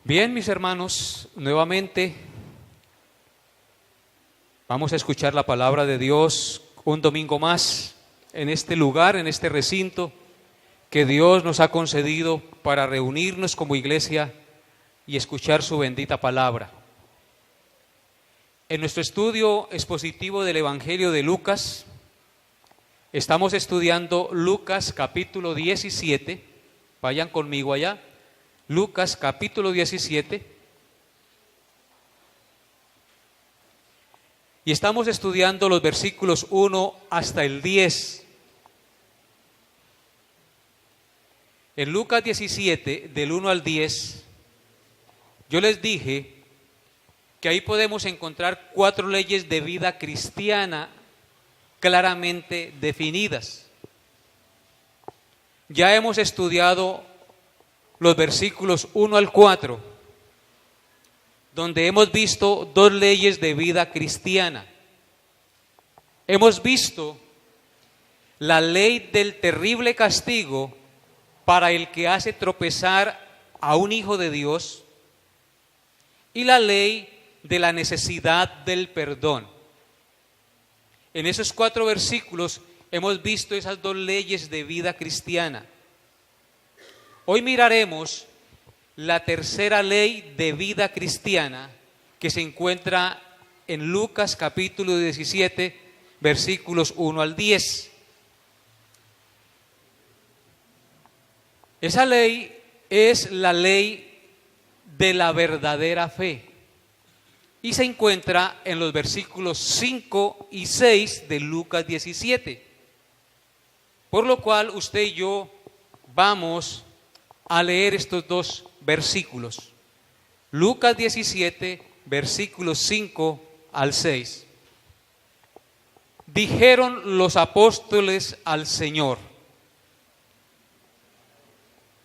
Bien, mis hermanos, nuevamente vamos a escuchar la palabra de Dios un domingo más en este lugar, en este recinto que Dios nos ha concedido para reunirnos como iglesia y escuchar su bendita palabra. En nuestro estudio expositivo del Evangelio de Lucas, estamos estudiando Lucas capítulo 17, vayan conmigo allá. Lucas capítulo 17, y estamos estudiando los versículos 1 hasta el 10. En Lucas 17, del 1 al 10, yo les dije que ahí podemos encontrar 4 leyes de vida cristiana claramente definidas. Ya hemos estudiado los versículos 1 al 4, donde hemos visto 2 leyes de vida cristiana. Hemos visto la ley del terrible castigo para el que hace tropezar a un hijo de Dios y la ley de la necesidad del perdón. En esos 4 versículos hemos visto esas 2 leyes de vida cristiana. Hoy miraremos la tercera ley de vida cristiana que se encuentra en Lucas capítulo 17, versículos 1 al 10. Esa ley es la ley de la verdadera fe y se encuentra en los versículos 5 y 6 de Lucas 17. Por lo cual usted y yo vamos a leer estos 2 versículos. Lucas 17, versículos 5 al 6. Dijeron los apóstoles al Señor: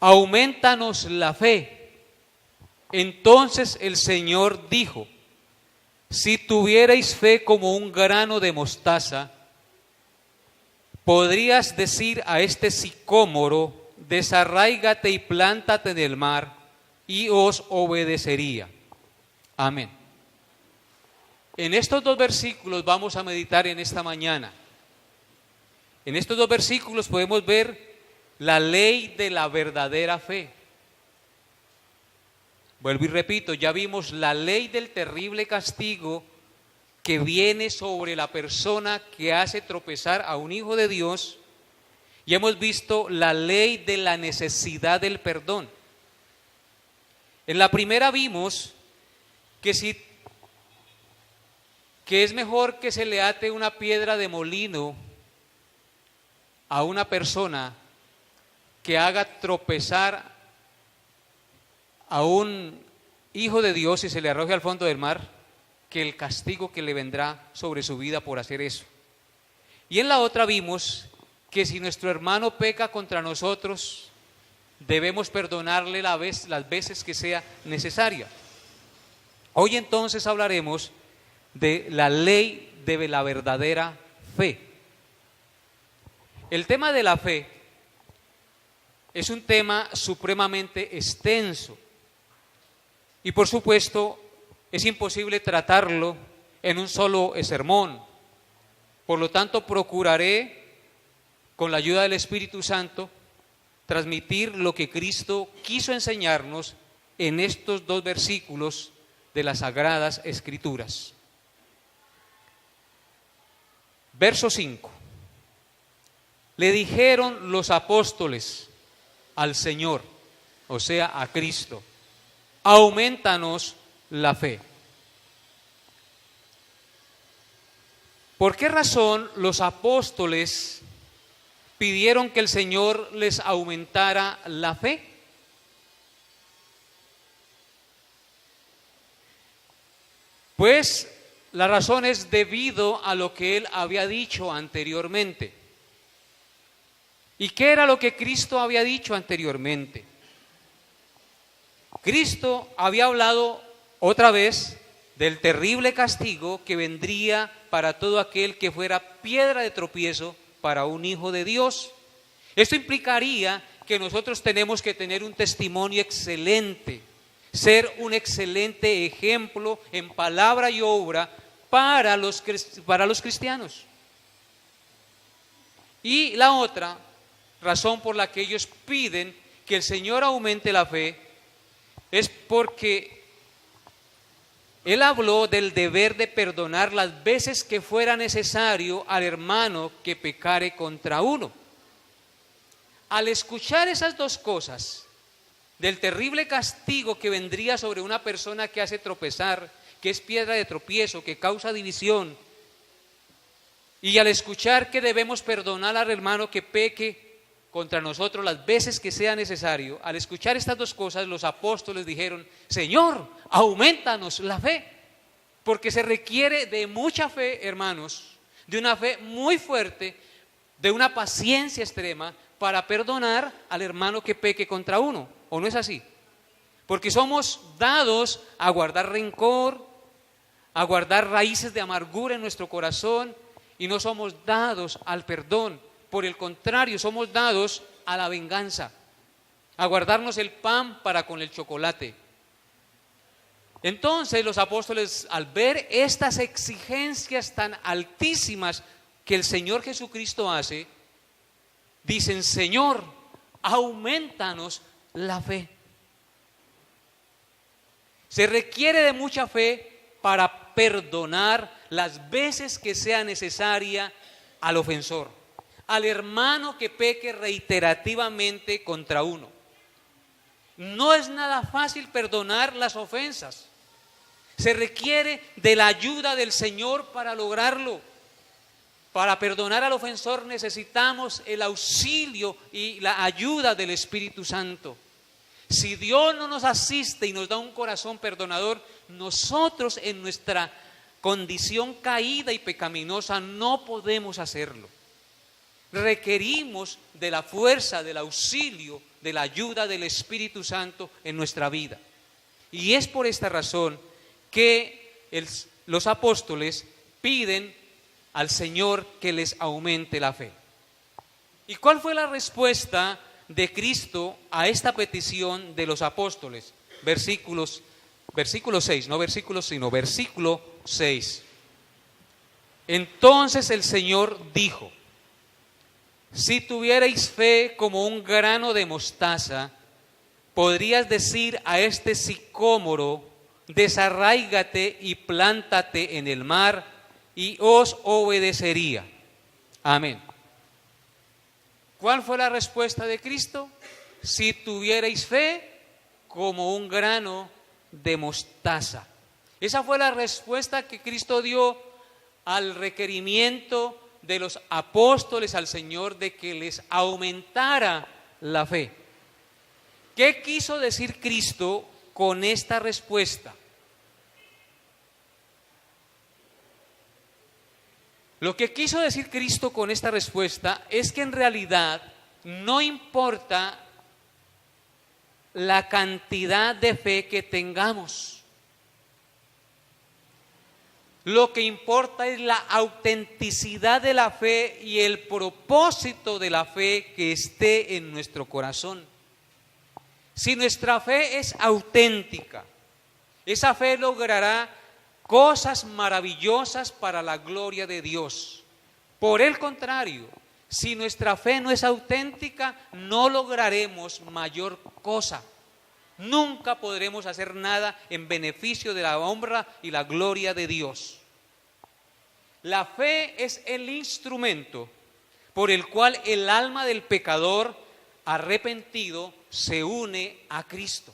aumentanos la fe. Entonces el Señor dijo: si tuvierais fe como un grano de mostaza, podrías decir a este sicómoro: desarráigate y plántate en el mar, y os obedecería. Amén. En estos 2 versículos vamos a meditar en esta mañana. En estos 2 versículos podemos ver la ley de la verdadera fe. Vuelvo y repito, ya vimos la ley del terrible castigo que viene sobre la persona que hace tropezar a un hijo de Dios. Y hemos visto la ley de la necesidad del perdón. En la primera vimos que es mejor que se le ate una piedra de molino a una persona que haga tropezar a un hijo de Dios y se le arroje al fondo del mar, que el castigo que le vendrá sobre su vida por hacer eso. Y en la otra vimos que si nuestro hermano peca contra nosotros, debemos perdonarle las veces que sea necesaria. Hoy entonces hablaremos de la ley de la verdadera fe. El tema de la fe es un tema supremamente extenso y por supuesto es imposible tratarlo en un solo sermón. Por lo tanto, procuraré, con la ayuda del Espíritu Santo, transmitir lo que Cristo quiso enseñarnos en estos 2 versículos de las Sagradas Escrituras. Verso 5. Le dijeron los apóstoles al Señor, o sea, a Cristo: aumentanos la fe. ¿Por qué razón los apóstoles pidieron que el Señor les aumentara la fe? Pues la razón es debido a lo que Él había dicho anteriormente. ¿Y qué era lo que Cristo había dicho anteriormente? Cristo había hablado otra vez del terrible castigo que vendría para todo aquel que fuera piedra de tropiezo para un hijo de Dios. Esto implicaría que nosotros tenemos que tener un testimonio excelente, ser un excelente ejemplo en palabra y obra para los cristianos. Y la otra razón por la que ellos piden que el Señor aumente la fe es porque Él habló del deber de perdonar las veces que fuera necesario al hermano que pecare contra uno. Al escuchar esas dos cosas, del terrible castigo que vendría sobre una persona que hace tropezar, que es piedra de tropiezo, que causa división, y al escuchar que debemos perdonar al hermano que peque contra nosotros las veces que sea necesario, al escuchar estas dos cosas, los apóstoles dijeron: Señor, aumentanos la fe, porque se requiere de mucha fe, hermanos, de una fe muy fuerte, de una paciencia extrema para perdonar al hermano que peque contra uno. ¿O no es así? Porque somos dados a guardar rencor, a guardar raíces de amargura en nuestro corazón, y no somos dados al perdón. Por el contrario, somos dados a la venganza, a guardarnos el pan para con el chocolate. Entonces los apóstoles, al ver estas exigencias tan altísimas que el Señor Jesucristo hace, dicen: Señor, aumentanos la fe. Se requiere de mucha fe para perdonar las veces que sea necesaria al ofensor, al hermano que peque reiterativamente contra uno. No es nada fácil perdonar las ofensas. Se requiere de la ayuda del Señor para lograrlo. Para perdonar al ofensor necesitamos el auxilio y la ayuda del Espíritu Santo. Si Dios no nos asiste y nos da un corazón perdonador, nosotros en nuestra condición caída y pecaminosa no podemos hacerlo. Requerimos de la fuerza, del auxilio, de la ayuda del Espíritu Santo en nuestra vida. Y es por esta razón que los apóstoles piden al Señor que les aumente la fe. ¿Y cuál fue la respuesta de Cristo a esta petición de los apóstoles? Versículo 6, no versículos, sino versículo 6. Entonces el Señor dijo: si tuvierais fe como un grano de mostaza, podrías decir a este sicómoro: desarráigate y plántate en el mar, y os obedecería. Amén. ¿Cuál fue la respuesta de Cristo? Si tuvierais fe como un grano de mostaza. Esa fue la respuesta que Cristo dio al requerimiento de los apóstoles al Señor de que les aumentara la fe. ¿Qué quiso decir Cristo con esta respuesta? Lo que quiso decir Cristo con esta respuesta es que en realidad no importa la cantidad de fe que tengamos. Lo que importa es la autenticidad de la fe y el propósito de la fe que esté en nuestro corazón. Si nuestra fe es auténtica, esa fe logrará cosas maravillosas para la gloria de Dios. Por el contrario, si nuestra fe no es auténtica, no lograremos mayor cosa. Nunca podremos hacer nada en beneficio de la honra y la gloria de Dios. La fe es el instrumento por el cual el alma del pecador arrepentido se une a Cristo.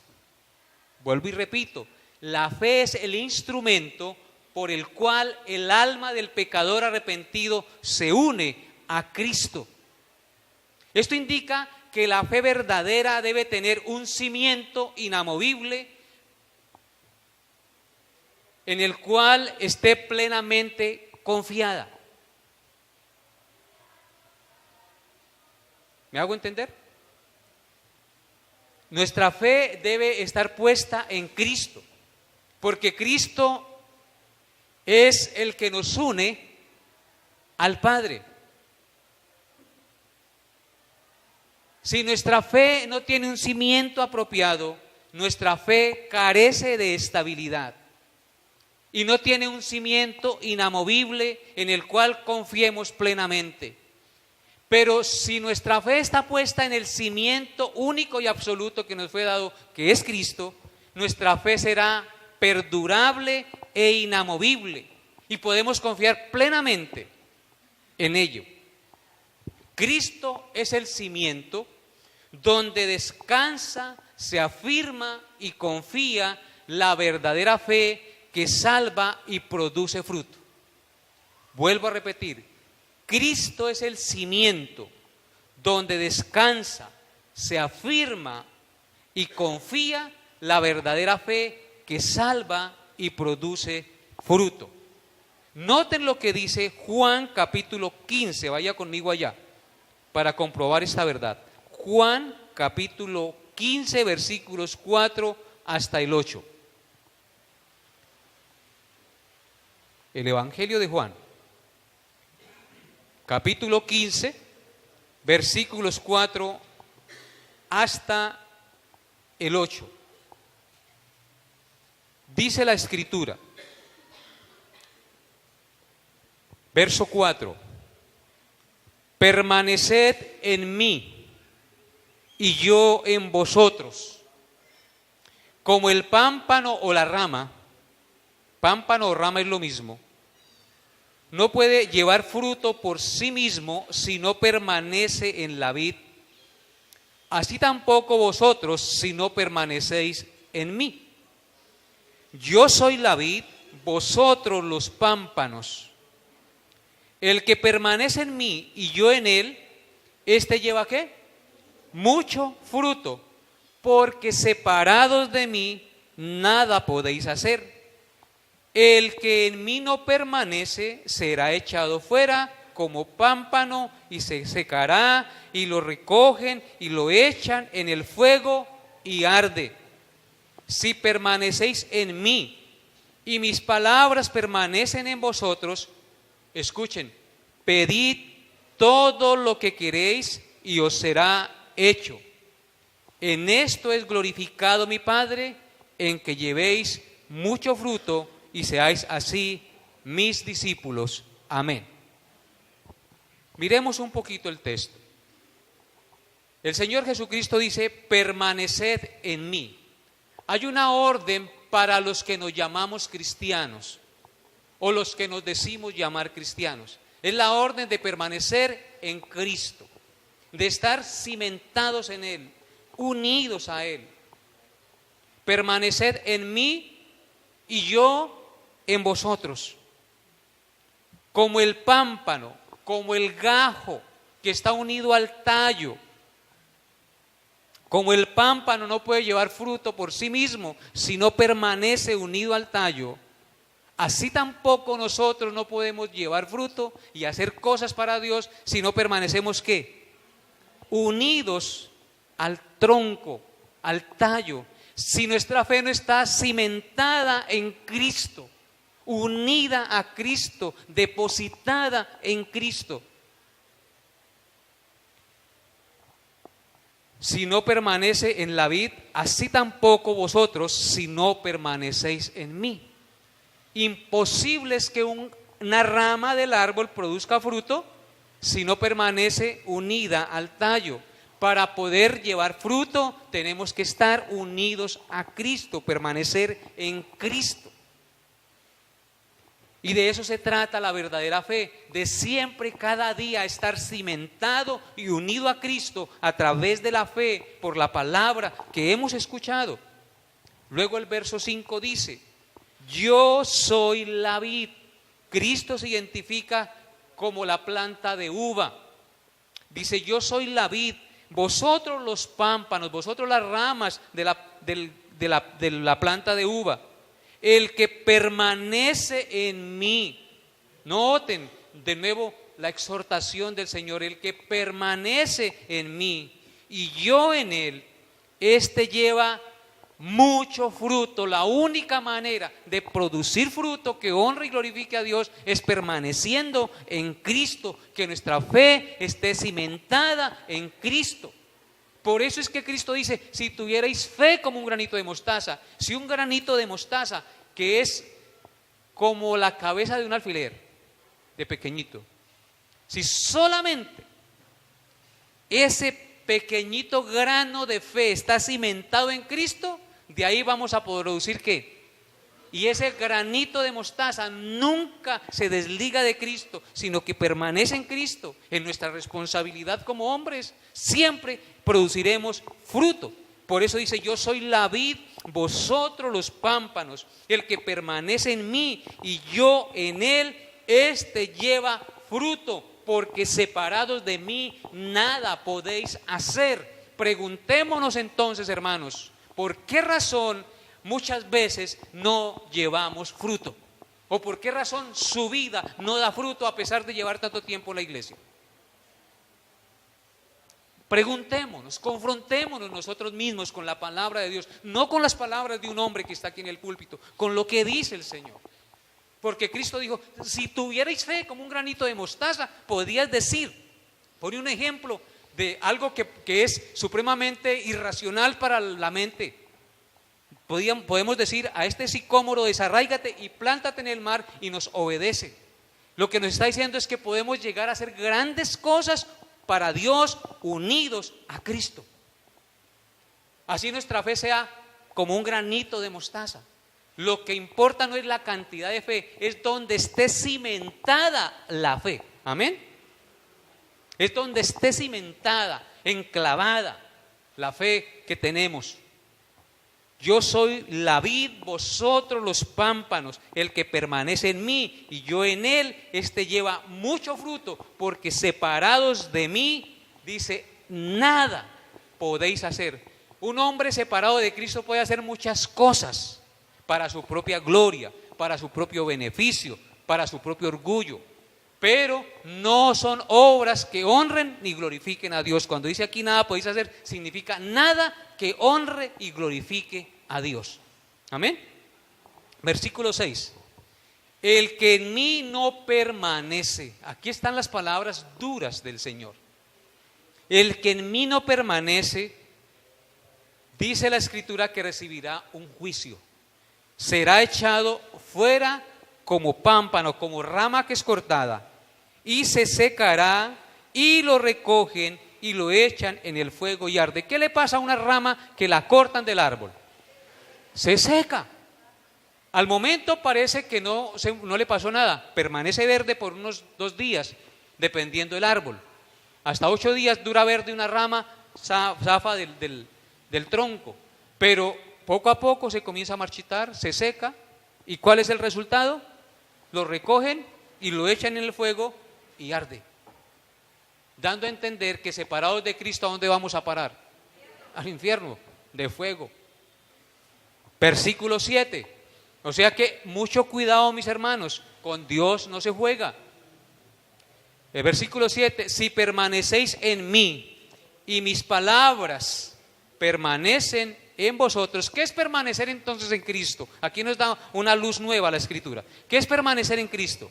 Vuelvo y repito, la fe es el instrumento por el cual el alma del pecador arrepentido se une a Cristo. Esto indica que la fe verdadera debe tener un cimiento inamovible en el cual esté plenamente confiada. ¿Me hago entender? Nuestra fe debe estar puesta en Cristo, porque Cristo es el que nos une al Padre. Si nuestra fe no tiene un cimiento apropiado, nuestra fe carece de estabilidad y no tiene un cimiento inamovible en el cual confiemos plenamente. Pero si nuestra fe está puesta en el cimiento único y absoluto que nos fue dado, que es Cristo, nuestra fe será perdurable e inamovible y podemos confiar plenamente en ello. Cristo es el cimiento donde descansa, se afirma y confía la verdadera fe que salva y produce fruto. Vuelvo a repetir, Cristo es el cimiento donde descansa, se afirma y confía la verdadera fe que salva y produce fruto. Noten lo que dice Juan capítulo 15, vaya conmigo allá para comprobar esta verdad. Juan capítulo 15 versículos 4 hasta el 8. El Evangelio de Juan, capítulo 15, versículos 4 hasta el 8. Dice la Escritura, verso 4, permaneced en mí y yo en vosotros, como el pámpano o la rama, pámpano o rama es lo mismo, no puede llevar fruto por sí mismo si no permanece en la vid, así tampoco vosotros si no permanecéis en mí. Yo soy la vid, vosotros los pámpanos. El que permanece en mí y yo en él, este lleva ¿qué? Mucho fruto, porque separados de mí nada podéis hacer. El que en mí no permanece será echado fuera como pámpano y se secará, y lo recogen y lo echan en el fuego y arde. Si permanecéis en mí y mis palabras permanecen en vosotros, escuchen, pedid todo lo que queréis y os será hecho. En esto es glorificado mi Padre, en que llevéis mucho fruto y seáis así mis discípulos. Amén. Miremos un poquito el texto. El Señor Jesucristo dice, permaneced en mí. Hay una orden para los que nos llamamos cristianos o los que nos decimos llamar cristianos. Es la orden de permanecer en Cristo, de estar cimentados en Él, unidos a Él. Permaneced en mí y yo en vosotros. Como el pámpano, como el gajo que está unido al tallo. Como el pámpano no puede llevar fruto por sí mismo si no permanece unido al tallo, así tampoco nosotros no podemos llevar fruto y hacer cosas para Dios si no permanecemos ¿qué? Unidos al tronco, al tallo. Si nuestra fe no está cimentada en Cristo, unida a Cristo, depositada en Cristo. Si no permanece en la vid, así tampoco vosotros si no permanecéis en mí. Imposible es que una rama del árbol produzca fruto si no permanece unida al tallo. Para poder llevar fruto tenemos que estar unidos a Cristo, permanecer en Cristo. Y de eso se trata la verdadera fe, de siempre, cada día, estar cimentado y unido a Cristo a través de la fe por la palabra que hemos escuchado. Luego el verso 5 dice, yo soy la vid. Cristo se identifica como la planta de uva. Dice, yo soy la vid, vosotros los pámpanos, vosotros las ramas de la planta de uva. El que permanece en mí. Noten de nuevo la exhortación del Señor. El que permanece en mí y yo en él, este lleva mucho fruto. La única manera de producir fruto que honre y glorifique a Dios es permaneciendo en Cristo, que nuestra fe esté cimentada en Cristo. Por eso es que Cristo dice, si tuvierais fe como un granito de mostaza, si un granito de mostaza, que es como la cabeza de un alfiler, de pequeñito, si solamente ese pequeñito grano de fe está cimentado en Cristo, de ahí vamos a producir ¿qué? Y ese granito de mostaza nunca se desliga de Cristo, sino que permanece en Cristo. En nuestra responsabilidad como hombres, siempre produciremos fruto. Por eso dice, yo soy la vid, vosotros los pámpanos. El que permanece en mí y yo en él, este lleva fruto, porque separados de mí nada podéis hacer. Preguntémonos entonces, hermanos, ¿por qué razón muchas veces no llevamos fruto? ¿O por qué razón su vida no da fruto a pesar de llevar tanto tiempo en la iglesia? Preguntémonos, confrontémonos nosotros mismos con la palabra de Dios, no con las palabras de un hombre que está aquí en el púlpito, con lo que dice el Señor. Porque Cristo dijo, si tuvierais fe como un granito de mostaza, podías decir, pone un ejemplo de algo que es supremamente irracional para la mente. Podemos decir a este sicómoro, desarráigate y plántate en el mar, y nos obedece. Lo que nos está diciendo es que podemos llegar a hacer grandes cosas para Dios unidos a Cristo. Así nuestra fe sea como un granito de mostaza. Lo que importa no es la cantidad de fe, es donde esté cimentada la fe. Amén. Es donde esté cimentada, enclavada la fe que tenemos. Yo soy la vid, vosotros los pámpanos. El que permanece en mí y yo en él, este lleva mucho fruto, porque separados de mí, dice, nada podéis hacer. Un hombre separado de Cristo puede hacer muchas cosas para su propia gloria, para su propio beneficio, para su propio orgullo, pero no son obras que honren ni glorifiquen a Dios. Cuando dice aquí nada podéis hacer, significa nada que honre y glorifique a Dios. Amén. Versículo 6. El que en mí no permanece, aquí están las palabras duras del Señor. El que en mí no permanece, dice la Escritura que recibirá un juicio. Será echado fuera como pámpano, como rama que es cortada, y se secará, y lo recogen y lo echan en el fuego y arde. ¿Qué le pasa a una rama que la cortan del árbol? Se seca. Al momento parece que no le pasó nada, permanece verde por unos 2 días, dependiendo del árbol. Hasta 8 días dura verde una rama, zafa del tronco, pero poco a poco se comienza a marchitar, se seca. ¿Y cuál es el resultado? Lo recogen y lo echan en el fuego y arde, dando a entender que separados de Cristo, ¿a dónde vamos a parar? Al infierno de fuego. Versículo 7. O sea que mucho cuidado, mis hermanos, con Dios no se juega. El versículo 7, si permanecéis en mí y mis palabras permanecen en vosotros. ¿Qué es permanecer entonces en Cristo? Aquí nos da una luz nueva la Escritura. ¿Qué es permanecer en Cristo?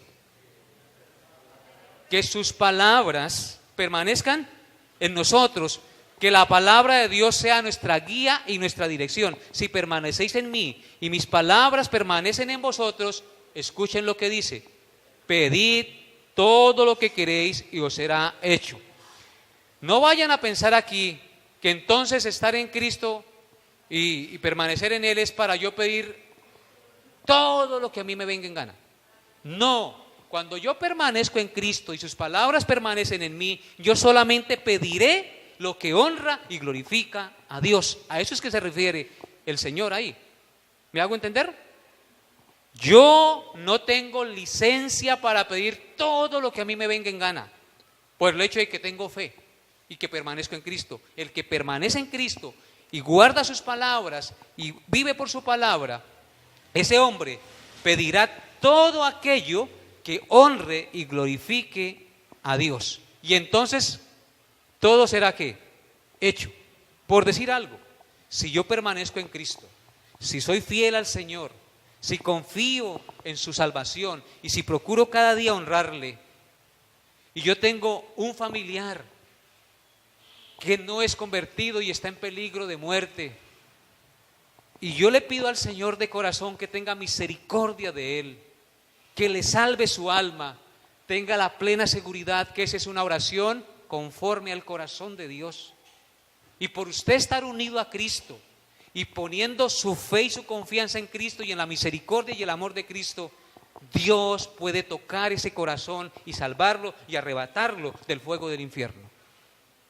Que sus palabras permanezcan en nosotros, que la palabra de Dios sea nuestra guía y nuestra dirección. Si permanecéis en mí y mis palabras permanecen en vosotros, escuchen lo que dice: pedid todo lo que queréis y os será hecho. No vayan a pensar aquí que entonces estar en Cristo y permanecer en Él es para yo pedir todo lo que a mí me venga en gana. No, cuando yo permanezco en Cristo y sus palabras permanecen en mí, yo solamente pediré lo que honra y glorifica a Dios. A eso es que se refiere el Señor ahí. ¿Me hago entender? Yo no tengo licencia para pedir todo lo que a mí me venga en gana, por el hecho de que tengo fe y que permanezco en Cristo. El que permanece en Cristo y guarda sus palabras y vive por su palabra, ese hombre pedirá todo aquello que honre y glorifique a Dios. Y entonces todo será ¿qué? Hecho. Por decir algo, si yo permanezco en Cristo, si soy fiel al Señor, si confío en su salvación y si procuro cada día honrarle, y yo tengo un familiar que no es convertido y está en peligro de muerte. Y yo le pido al Señor de corazón que tenga misericordia de él, que le salve su alma, tenga la plena seguridad que esa es una oración conforme al corazón de Dios. Y por usted estar unido a Cristo y poniendo su fe y su confianza en Cristo y en la misericordia y el amor de Cristo, Dios puede tocar ese corazón y salvarlo y arrebatarlo del fuego del infierno.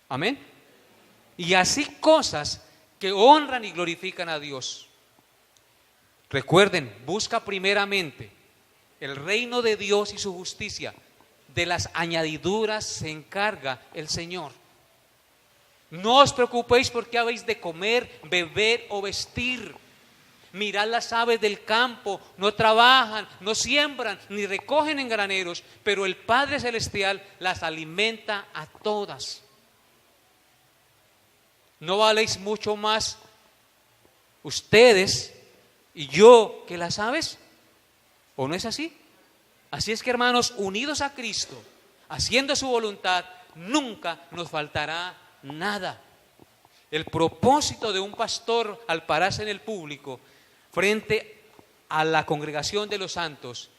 Amén. Y así cosas que honran y glorifican a Dios. Recuerden, busca primeramente el reino de Dios y su justicia. De las añadiduras se encarga el Señor. No os preocupéis por qué habéis de comer, beber o vestir. Mirad las aves del campo, no trabajan, no siembran, ni recogen en graneros, pero el Padre Celestial las alimenta a todas. ¿No valéis mucho más ustedes y yo que las aves? ¿O no es así? Así es que, hermanos, unidos a Cristo, haciendo su voluntad, nunca nos faltará nada. El propósito de un pastor al pararse en el público frente a la congregación de los santos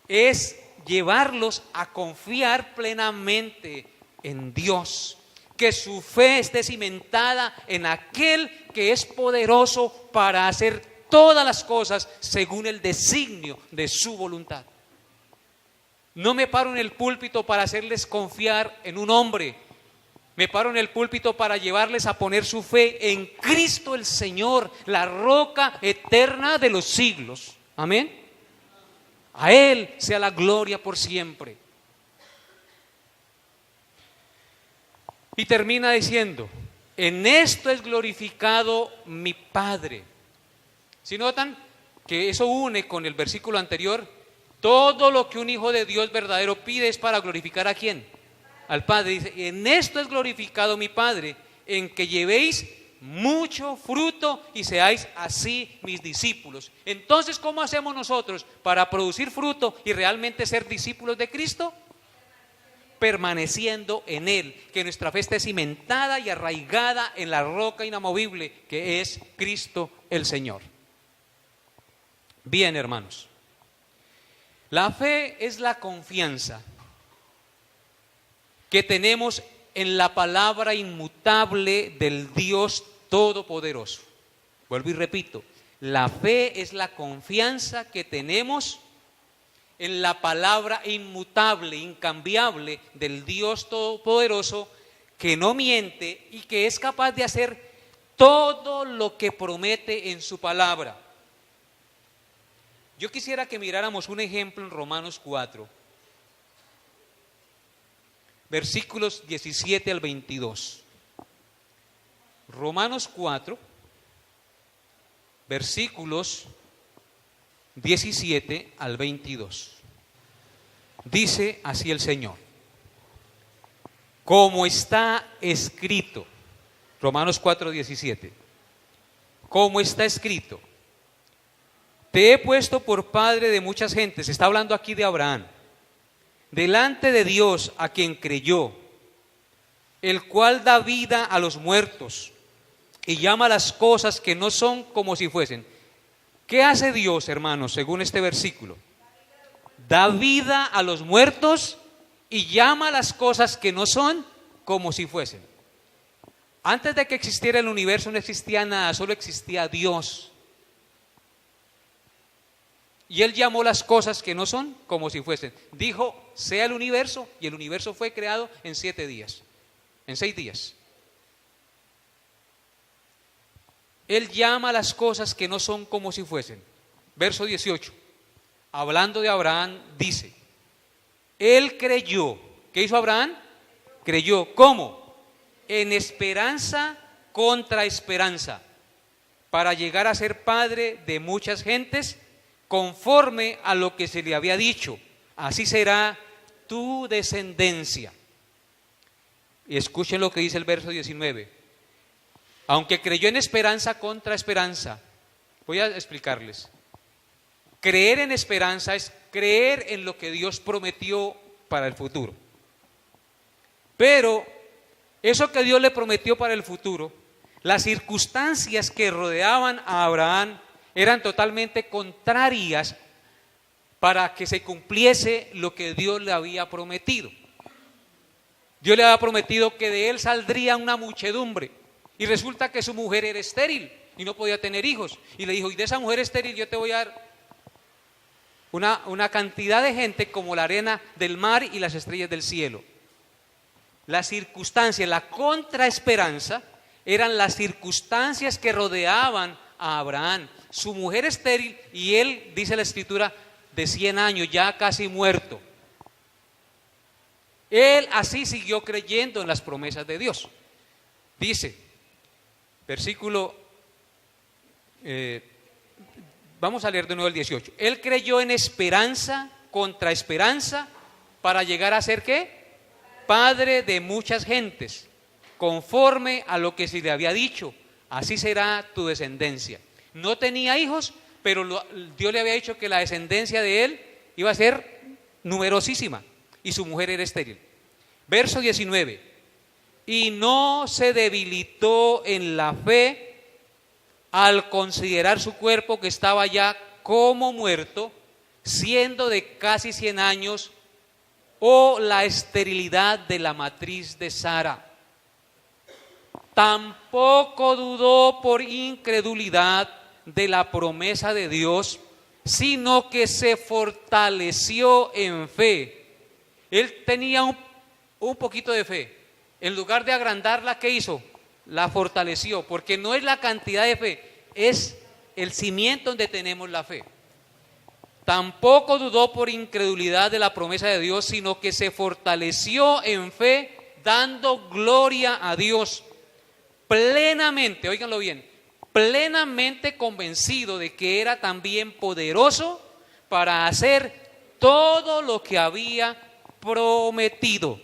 es llevarlos a confiar plenamente en Dios, que su fe esté cimentada en aquel que es poderoso para hacer todas las cosas según el designio de su voluntad. No me paro en el púlpito para hacerles confiar en un hombre. Me paro en el púlpito para llevarles a poner su fe en Cristo el Señor, la roca eterna de los siglos. Amén. A Él sea la gloria por siempre. Y termina diciendo, en esto es glorificado mi Padre. ¿Sí notan que eso une con el versículo anterior? Todo lo que un hijo de Dios verdadero pide es para glorificar ¿a quién? Al Padre. Dice, en esto es glorificado mi Padre, en que llevéis mucho fruto y seáis así mis discípulos. Entonces, ¿cómo hacemos nosotros para producir fruto y realmente ser discípulos de Cristo? Permaneciendo en Él, que nuestra fe esté cimentada y arraigada en la roca inamovible que es Cristo el Señor. Bien, hermanos, la fe es la confianza que tenemos en la palabra inmutable del Dios Todopoderoso. Vuelvo y repito, la fe es la confianza que tenemos en la palabra inmutable, incambiable del Dios Todopoderoso, que no miente y que es capaz de hacer todo lo que promete en su palabra. Yo quisiera que miráramos un ejemplo en Romanos 4, versículos 17 al 22. Romanos 4, versículos 17 al 22. Dice así el Señor: como está escrito, Romanos 4, 17, como está escrito, te he puesto por padre de muchas gentes. Está hablando aquí de Abraham, delante de Dios a quien creyó, el cual da vida a los muertos y llama las cosas que no son como si fuesen. ¿Qué hace Dios, hermanos, según este versículo? Da vida a los muertos y llama las cosas que no son como si fuesen. Antes de que existiera el universo no existía nada, solo existía Dios. Y Él llamó las cosas que no son como si fuesen. Dijo, sea el universo, y el universo fue creado en 7 días, en 6 días. Él llama las cosas que no son como si fuesen. Verso 18, hablando de Abraham, dice, Él creyó. ¿Qué hizo Abraham? Creyó. ¿Cómo? En esperanza contra esperanza, para llegar a ser padre de muchas gentes, conforme a lo que se le había dicho, así será tu descendencia. Y escuchen lo que dice el verso 19. Aunque creyó en esperanza contra esperanza, voy a explicarles. Creer en esperanza es creer en lo que Dios prometió para el futuro. Pero eso que Dios le prometió para el futuro, las circunstancias que rodeaban a Abraham eran totalmente contrarias para que se cumpliese lo que Dios le había prometido. Dios le había prometido que de él saldría una muchedumbre, y resulta que su mujer era estéril y no podía tener hijos, y le dijo: y de esa mujer estéril yo te voy a dar una cantidad de gente como la arena del mar y las estrellas del cielo. Las circunstancias, la contraesperanza, eran las circunstancias que rodeaban a Abraham. Su mujer estéril y él, dice la Escritura, de 100 años, ya casi muerto. Él así siguió creyendo en las promesas de Dios. Dice, versículo, vamos a leer de nuevo el 18. Él creyó en esperanza contra esperanza para llegar a ser ¿qué? Padre de muchas gentes, conforme a lo que se le había dicho: así será tu descendencia. No tenía hijos, pero Dios le había dicho que la descendencia de él iba a ser numerosísima, y su mujer era estéril. Verso 19: y no se debilitó en la fe al considerar su cuerpo, que estaba ya como muerto, siendo de casi 100 años, o la esterilidad de la matriz de Sara. Tampoco dudó por incredulidad de la promesa de Dios, sino que se fortaleció en fe. Él tenía un poquito de fe. En lugar de agrandarla, ¿qué hizo? La fortaleció, porque no es la cantidad de fe, es el cimiento donde tenemos la fe. Tampoco dudó por incredulidad de la promesa de Dios, sino que se fortaleció en fe, dando gloria a Dios, plenamente, óiganlo bien, plenamente convencido de que era también poderoso para hacer todo lo que había prometido,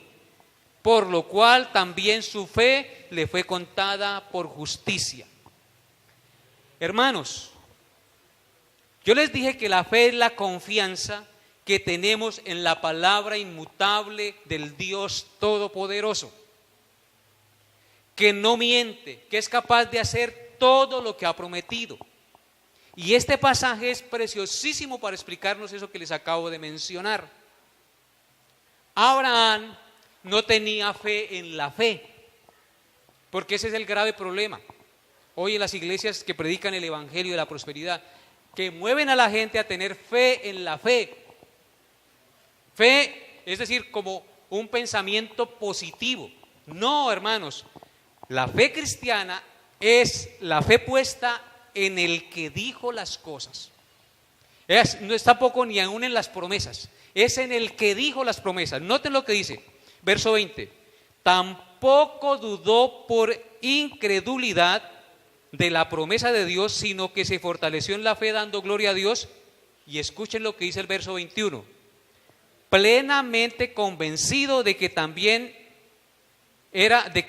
por lo cual también su fe le fue contada por justicia. Hermanos, yo les dije que la fe es la confianza que tenemos en la palabra inmutable del Dios Todopoderoso, que no miente, que es capaz de hacer todo lo que ha prometido. Y este pasaje es preciosísimo para explicarnos eso que les acabo de mencionar. Abraham no tenía fe en la fe, porque ese es el grave problema. Hoy en las iglesias que predican el evangelio de la prosperidad, que mueven a la gente a tener fe en la fe. Fe, es decir, como un pensamiento positivo. No, hermanos, la fe cristiana es la fe puesta en el que dijo las cosas. No es tampoco ni aún en las promesas, es en el que dijo las promesas. Noten lo que dice, verso 20: tampoco dudó por incredulidad de la promesa de Dios, sino que se fortaleció en la fe, dando gloria a Dios. Y escuchen lo que dice el verso 21: plenamente convencido de que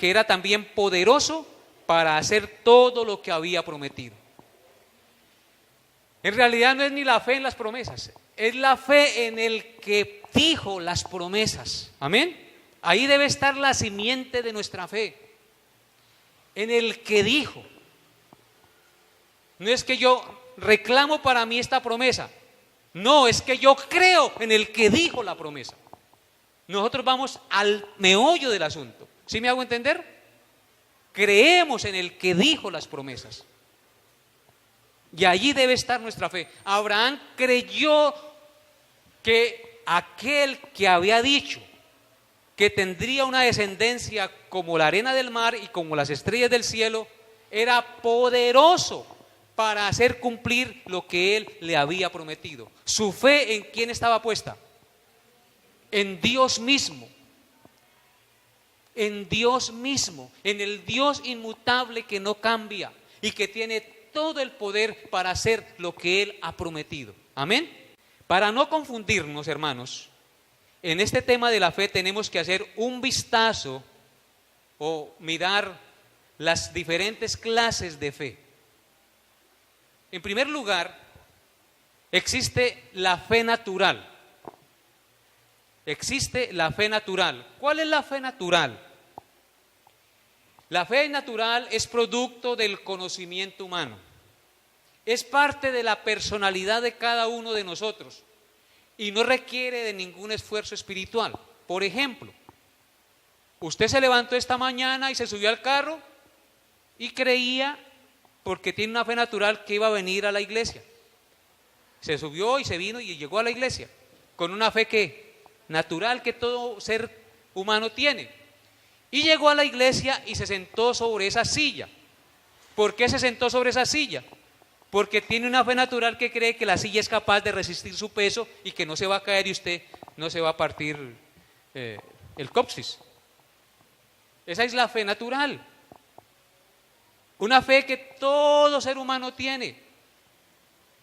era también poderoso para hacer todo lo que había prometido. En realidad no es ni la fe en las promesas, es la fe en el que dijo las promesas. Amén. Ahí debe estar la simiente de nuestra fe, en el que dijo. No es que yo reclamo para mí esta promesa, no, es que yo creo en el que dijo la promesa. Nosotros vamos al meollo del asunto. ¿Sí me hago entender? Creemos en el que dijo las promesas, y allí debe estar nuestra fe. Abraham creyó que aquel que había dicho que tendría una descendencia como la arena del mar y como las estrellas del cielo, era poderoso para hacer cumplir lo que él le había prometido. Su fe, ¿en quién estaba puesta? En Dios mismo. En Dios mismo, en el Dios inmutable que no cambia y que tiene todo el poder para hacer lo que Él ha prometido. Amén. Para no confundirnos, hermanos, en este tema de la fe tenemos que hacer un vistazo o mirar las diferentes clases de fe. En primer lugar, existe la fe natural. Existe la fe natural. ¿Cuál es la fe natural? La fe natural es producto del conocimiento humano. Es parte de la personalidad de cada uno de nosotros y no requiere de ningún esfuerzo espiritual. Por ejemplo, usted se levantó esta mañana y se subió al carro y creía, porque tiene una fe natural, que iba a venir a la iglesia. Se subió y se vino y llegó a la iglesia con una fe que natural que todo ser humano tiene. Y llegó a la iglesia y se sentó sobre esa silla. ¿Por qué se sentó sobre esa silla? Porque tiene una fe natural que cree que la silla es capaz de resistir su peso y que no se va a caer y usted no se va a partir el coxis. Esa es la fe natural. Una fe que todo ser humano tiene.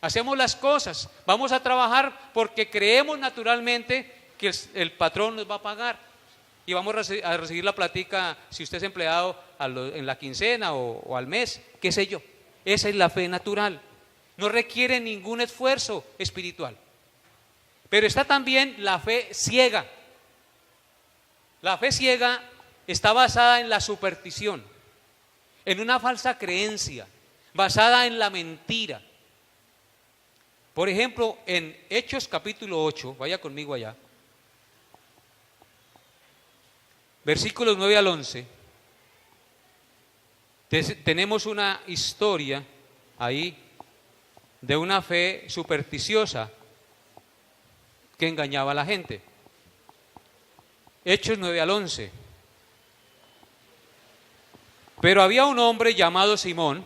Hacemos las cosas, vamos a trabajar porque creemos naturalmente que el patrón nos va a pagar. Y vamos a recibir la plática, si usted es empleado, en la quincena o al mes, qué sé yo. Esa es la fe natural. No requiere ningún esfuerzo espiritual. Pero está también la fe ciega. La fe ciega está basada en la superstición, en una falsa creencia, basada en la mentira. Por ejemplo, en Hechos capítulo 8, vaya conmigo allá, versículos 9 al 11, tenemos una historia ahí de una fe supersticiosa que engañaba a la gente. Hechos 9 al 11. Pero había un hombre llamado Simón,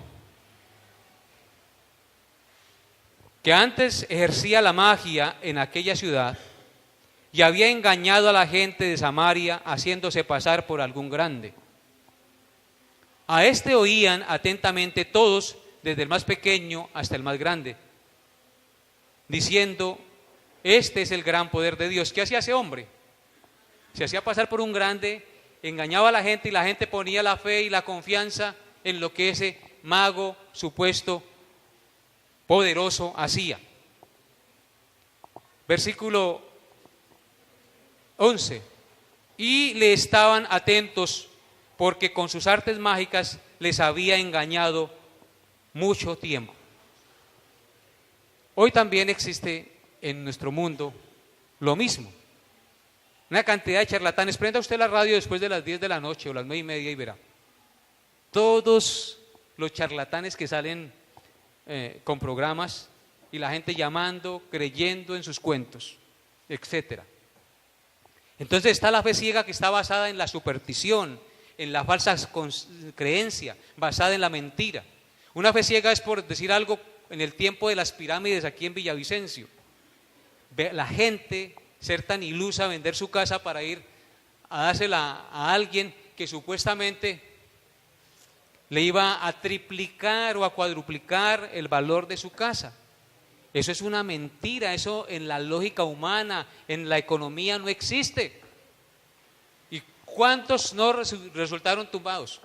que antes ejercía la magia en aquella ciudad y había engañado a la gente de Samaria haciéndose pasar por algún grande. A este oían atentamente todos, desde el más pequeño hasta el más grande, diciendo: este es el gran poder de Dios. ¿Qué hacía ese hombre? Se hacía pasar por un grande, engañaba a la gente y la gente ponía la fe y la confianza en lo que ese mago supuesto poderoso hacía. Versículo 11. Y le estaban atentos porque con sus artes mágicas les había engañado mucho tiempo. Hoy también existe en nuestro mundo lo mismo. Una cantidad de charlatanes. Prenda usted la radio después de las 10 de la noche o las 9:30 y verá. Todos los charlatanes que salen con programas y la gente llamando, creyendo en sus cuentos, etcétera. Entonces está la fe ciega, que está basada en la superstición, en la falsa creencia, basada en la mentira. Una fe ciega es, por decir algo, en el tiempo de las pirámides aquí en Villavicencio. La gente ser tan ilusa, vender su casa para ir a dársela a alguien que supuestamente le iba a triplicar o a cuadruplicar el valor de su casa. Eso es una mentira, eso en la lógica humana, en la economía no existe. ¿Y cuántos no resultaron tumbados?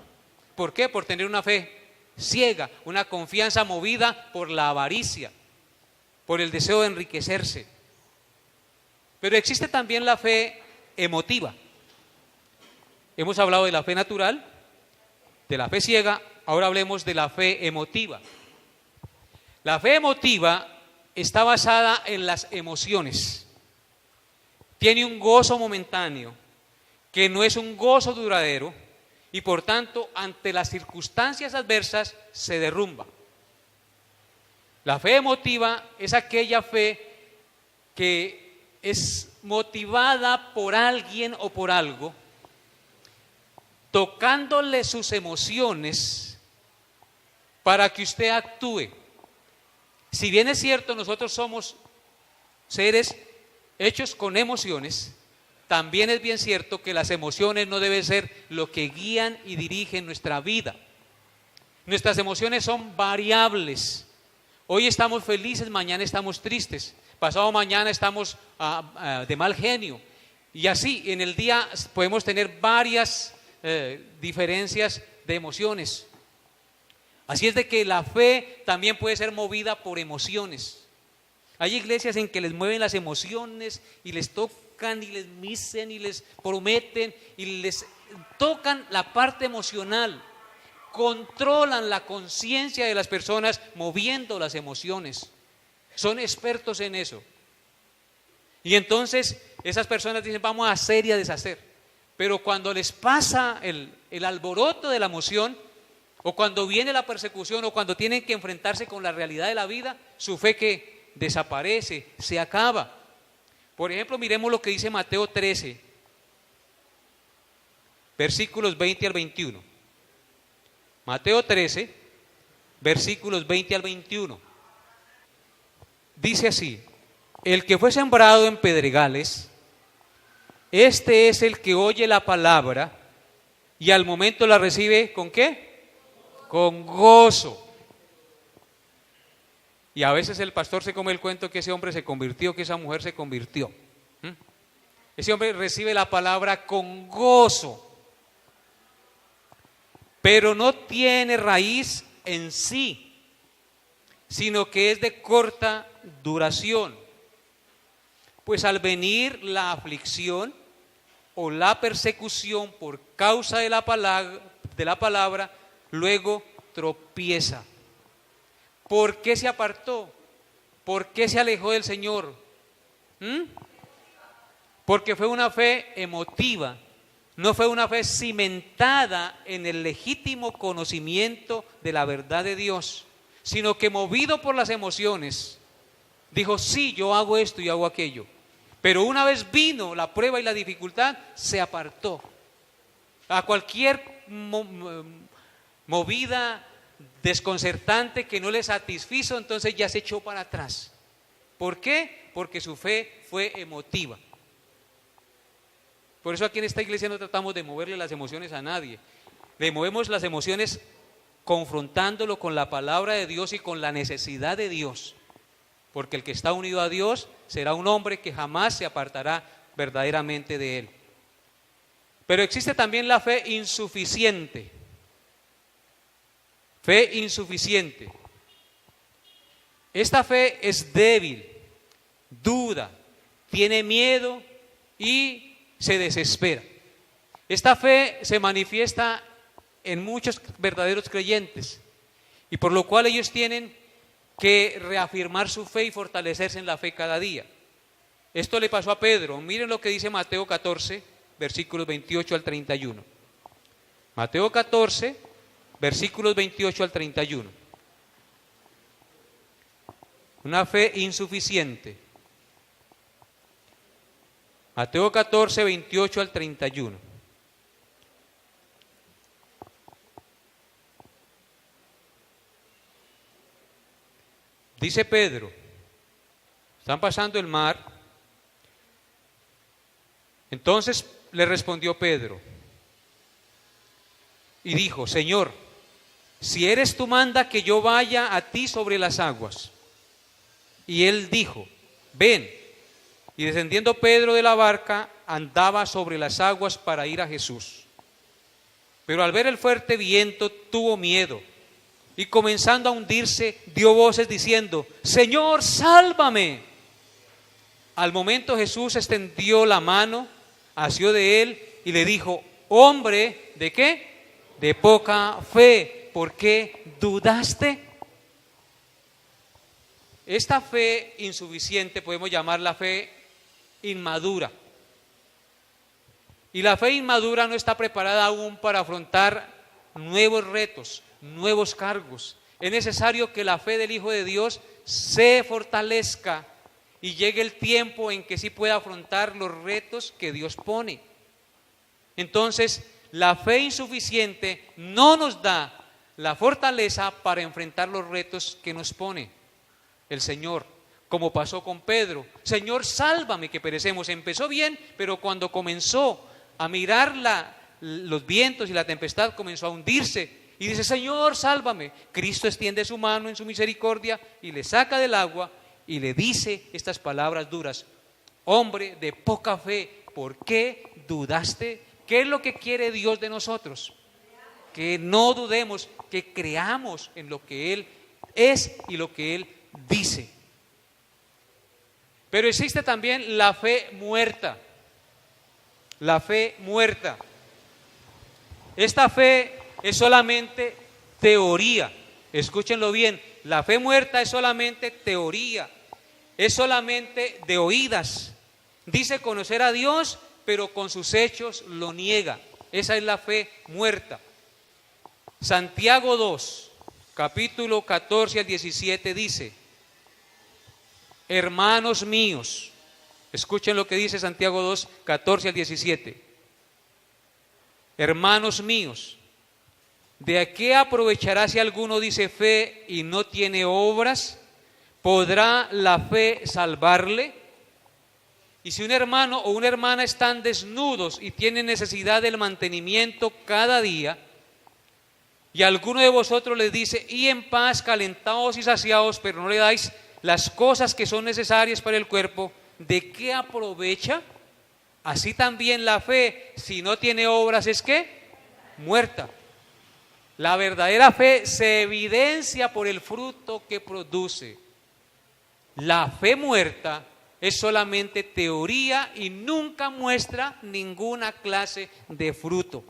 ¿Por qué? Por tener una fe ciega, una confianza movida por la avaricia, por el deseo de enriquecerse. Pero existe también la fe emotiva. Hemos hablado de la fe natural, de la fe ciega, ahora hablemos de la fe emotiva. La fe emotiva está basada en las emociones. Tiene un gozo momentáneo que no es un gozo duradero y por tanto ante las circunstancias adversas se derrumba. La fe emotiva es aquella fe que es motivada por alguien o por algo, tocándole sus emociones para que usted actúe. Si bien es cierto, nosotros somos seres hechos con emociones, también es bien cierto que las emociones no deben ser lo que guían y dirigen nuestra vida. Nuestras emociones son variables. Hoy estamos felices, mañana estamos tristes, pasado mañana estamos de mal genio. Y así en el día podemos tener varias diferencias de emociones. Así es de que la fe también puede ser movida por emociones. Hay iglesias en que les mueven las emociones y les tocan y les misen y les prometen y les tocan la parte emocional, controlan la conciencia de las personas moviendo las emociones. Son expertos en eso. Y entonces esas personas dicen, vamos a hacer y a deshacer. Pero cuando les pasa el alboroto de la emoción, o cuando viene la persecución, o cuando tienen que enfrentarse con la realidad de la vida, su fe que desaparece, se acaba. Por ejemplo, miremos lo que dice Mateo 13, versículos 20 al 21. Mateo 13, versículos 20 al 21. Dice así: el que fue sembrado en pedregales, este es el que oye la palabra y al momento la recibe ¿con qué? Con gozo. Y a veces el pastor se come el cuento que ese hombre se convirtió, que esa mujer se convirtió. Ese hombre recibe la palabra con gozo, pero no tiene raíz en sí, sino que es de corta duración. Pues al venir la aflicción o la persecución por causa de la palabra, luego tropieza. ¿Por qué se apartó? ¿Por qué se alejó del Señor? Porque fue una fe emotiva, no fue una fe cimentada en el legítimo conocimiento de la verdad de Dios, sino que movido por las emociones, dijo, sí, yo hago esto y hago aquello. Pero una vez vino la prueba y la dificultad, se apartó. A cualquier movida desconcertante que no le satisfizo, entonces ya se echó para atrás. ¿Por qué? Porque su fe fue emotiva. Por eso aquí en esta iglesia no tratamos de moverle las emociones a nadie. Le movemos las emociones confrontándolo con la palabra de Dios y con la necesidad de Dios. Porque el que está unido a Dios será un hombre que jamás se apartará verdaderamente de Él. Pero existe también la fe insuficiente. Fe insuficiente. Esta fe es débil, duda, tiene miedo y se desespera. Esta fe se manifiesta en muchos verdaderos creyentes y por lo cual ellos tienen que reafirmar su fe y fortalecerse en la fe cada día. Esto le pasó a Pedro. Miren lo que dice Mateo 14, versículos 28 al 31. Mateo 14, versículos 28 al 31. Una fe insuficiente. Mateo 14, 28 al 31. Dice Pedro, están pasando el mar. Entonces le respondió Pedro y dijo, Señor, si eres tú, manda que yo vaya a ti sobre las aguas. Y él dijo, ven. Y descendiendo Pedro de la barca, andaba sobre las aguas para ir a Jesús. Pero al ver el fuerte viento, tuvo miedo. Y comenzando a hundirse, dio voces diciendo, Señor, sálvame. Al momento Jesús extendió la mano, asió de él y le dijo, hombre, ¿de qué? De poca fe, ¿por qué dudaste? Esta fe insuficiente podemos llamarla fe inmadura. Y la fe inmadura no está preparada aún para afrontar nuevos retos, nuevos cargos. Es necesario que la fe del Hijo de Dios se fortalezca y llegue el tiempo en que sí pueda afrontar los retos que Dios pone. Entonces, la fe insuficiente no nos da la fortaleza para enfrentar los retos que nos pone el Señor, como pasó con Pedro. Señor, sálvame que perecemos. Empezó bien, pero cuando comenzó a mirar los vientos y la tempestad, comenzó a hundirse. Y dice, Señor, sálvame. Cristo extiende su mano en su misericordia y le saca del agua y le dice estas palabras duras. Hombre de poca fe, ¿por qué dudaste? ¿Qué es lo que quiere Dios de nosotros? Que no dudemos, que creamos en lo que Él es y lo que Él dice. Pero existe también la fe muerta. La fe muerta. Esta fe es solamente teoría. Escúchenlo bien, la fe muerta es solamente teoría, es solamente de oídas. Dice conocer a Dios, pero con sus hechos lo niega. Esa es la fe muerta. Santiago 2, capítulo 14 al 17 dice: hermanos míos, escuchen lo que dice Santiago 2, 14 al 17. Hermanos míos, ¿de qué aprovechará si alguno dice fe y no tiene obras? ¿Podrá la fe salvarle? Y si un hermano o una hermana están desnudos y tienen necesidad del mantenimiento cada día, y alguno de vosotros les dice, y en paz, calentados y saciados, pero no le dais las cosas que son necesarias para el cuerpo, ¿de qué aprovecha? Así también la fe, si no tiene obras, ¿es qué? Muerta. La verdadera fe se evidencia por el fruto que produce. La fe muerta es solamente teoría y nunca muestra ninguna clase de fruto.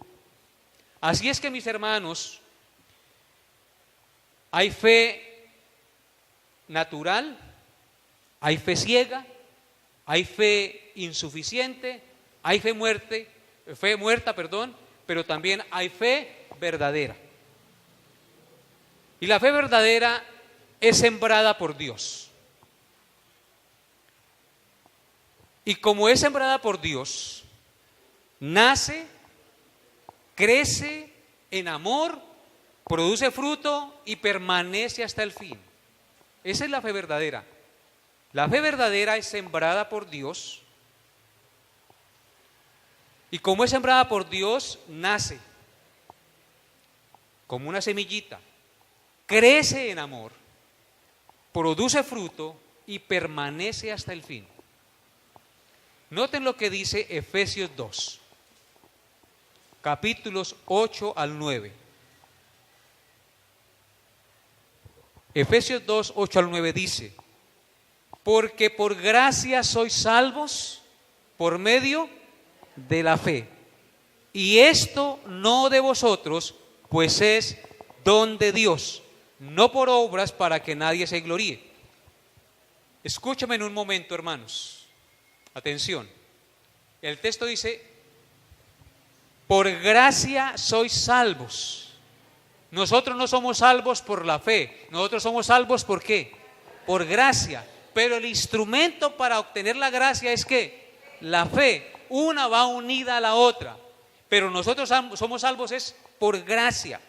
Así es que, mis hermanos, hay fe natural, hay fe ciega, hay fe insuficiente, hay fe muerta, pero también hay fe verdadera. Y la fe verdadera es sembrada por Dios. Y como es sembrada por Dios, nace, crece en amor, produce fruto y permanece hasta el fin. Esa es la fe verdadera. La fe verdadera es sembrada por Dios. Y como es sembrada por Dios, nace como una semillita, crece en amor, produce fruto y permanece hasta el fin. Noten lo que dice Efesios 2, capítulos 8 al 9. Efesios 2, 8 al 9 dice: porque por gracia sois salvos por medio de la fe. Y esto no de vosotros, pues es don de Dios, no por obras para que nadie se gloríe. Escúchame en un momento, hermanos. Atención. El texto dice: por gracia sois salvos. Nosotros no somos salvos por la fe. Nosotros somos salvos ¿por qué? Por gracia. Pero el instrumento para obtener la gracia es ¿qué? La fe. Una va unida a la otra. Pero nosotros somos salvos es por gracia,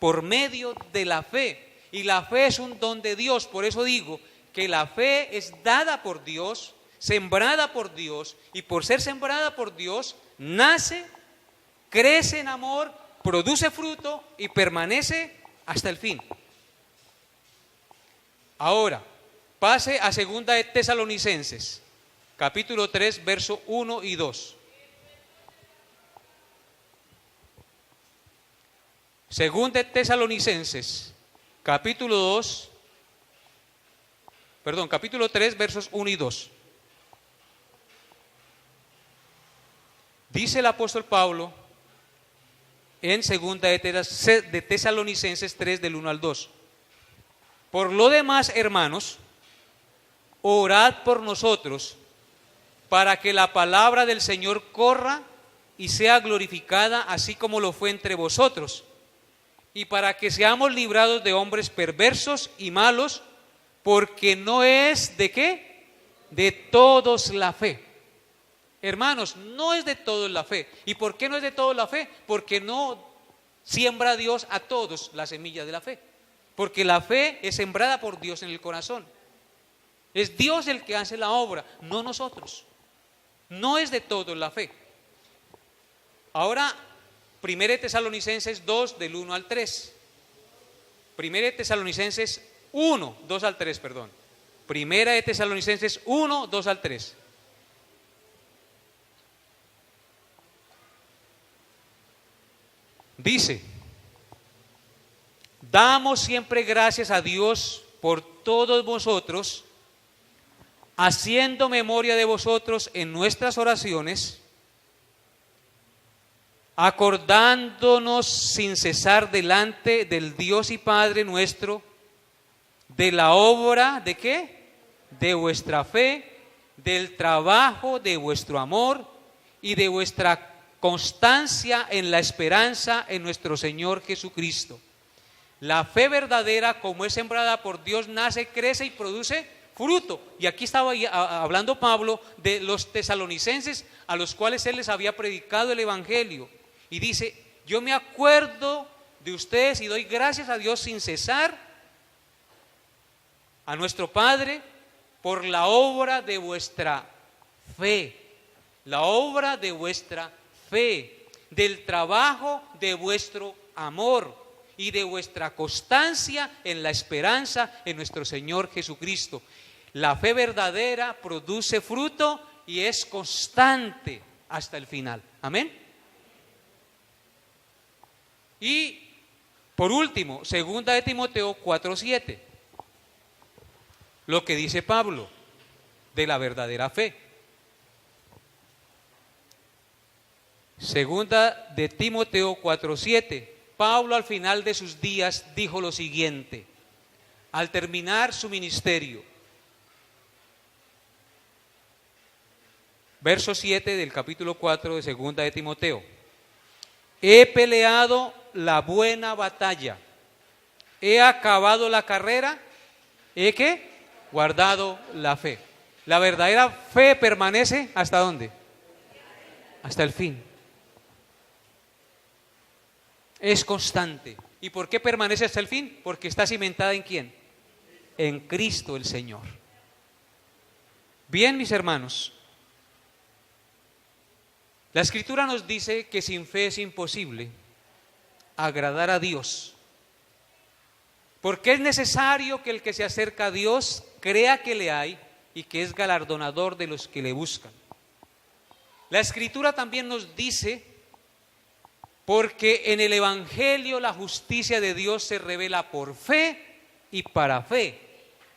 por medio de la fe. Y la fe es un don de Dios. Por eso digo que la fe es dada por Dios, sembrada por Dios, y por ser sembrada por Dios, nace, crece en amor, produce fruto y permanece hasta el fin. Ahora, pase a 2 de Tesalonicenses, capítulo 3, verso 1 y 2. 2 de Tesalonicenses, capítulo 3, versos 1 y 2. Dice el apóstol Pablo en 2 de Tesalonicenses 3, del 1 al 2. Por lo demás, hermanos, orad por nosotros para que la palabra del Señor corra y sea glorificada, así como lo fue entre vosotros, y para que seamos librados de hombres perversos y malos, porque no es ¿de qué? De todos la fe. Hermanos, no es de todos la fe. ¿Y por qué no es de todos la fe? Porque no siembra Dios a todos la semilla de la fe. Porque la fe es sembrada por Dios en el corazón. Es Dios el que hace la obra, no nosotros. No es de todos la fe. Ahora, 1 Tesalonicenses 2, del 1 al 3. 1 Tesalonicenses 1, 2 al 3, perdón. 1 Tesalonicenses 1, 2 al 3. Dice: damos siempre gracias a Dios por todos vosotros, haciendo memoria de vosotros en nuestras oraciones, acordándonos sin cesar delante del Dios y Padre nuestro, de la obra, ¿de qué? De vuestra fe, del trabajo de vuestro amor y de vuestra constancia en la esperanza en nuestro Señor Jesucristo. La fe verdadera, como es sembrada por Dios, nace, crece y produce fruto. Y aquí estaba hablando Pablo de los tesalonicenses a los cuales él les había predicado el evangelio. Y dice: yo me acuerdo de ustedes y doy gracias a Dios sin cesar, a nuestro Padre, por la obra de vuestra fe. La obra de vuestra fe, del trabajo de vuestro amor y de vuestra constancia en la esperanza en nuestro Señor Jesucristo. La fe verdadera produce fruto y es constante hasta el final. Amén. Y por último, 2 de Timoteo 4:7, lo que dice Pablo de la verdadera fe. 2 de Timoteo 4:7. Pablo al final de sus días dijo lo siguiente, al terminar su ministerio. Verso 7 del capítulo 4 de 2 de Timoteo. He peleado la buena batalla, he acabado la carrera, he ¿qué? Guardado la fe. La verdadera fe permanece ¿hasta dónde? Hasta el fin. Es constante. ¿Y por qué permanece hasta el fin? Porque está cimentada ¿en quién? En Cristo el Señor. Bien, mis hermanos, la Escritura nos dice que sin fe es imposible agradar a Dios, porque es necesario que el que se acerca a Dios crea que le hay y que es galardonador de los que le buscan. La Escritura también nos dice: porque en el Evangelio la justicia de Dios se revela por fe y para fe,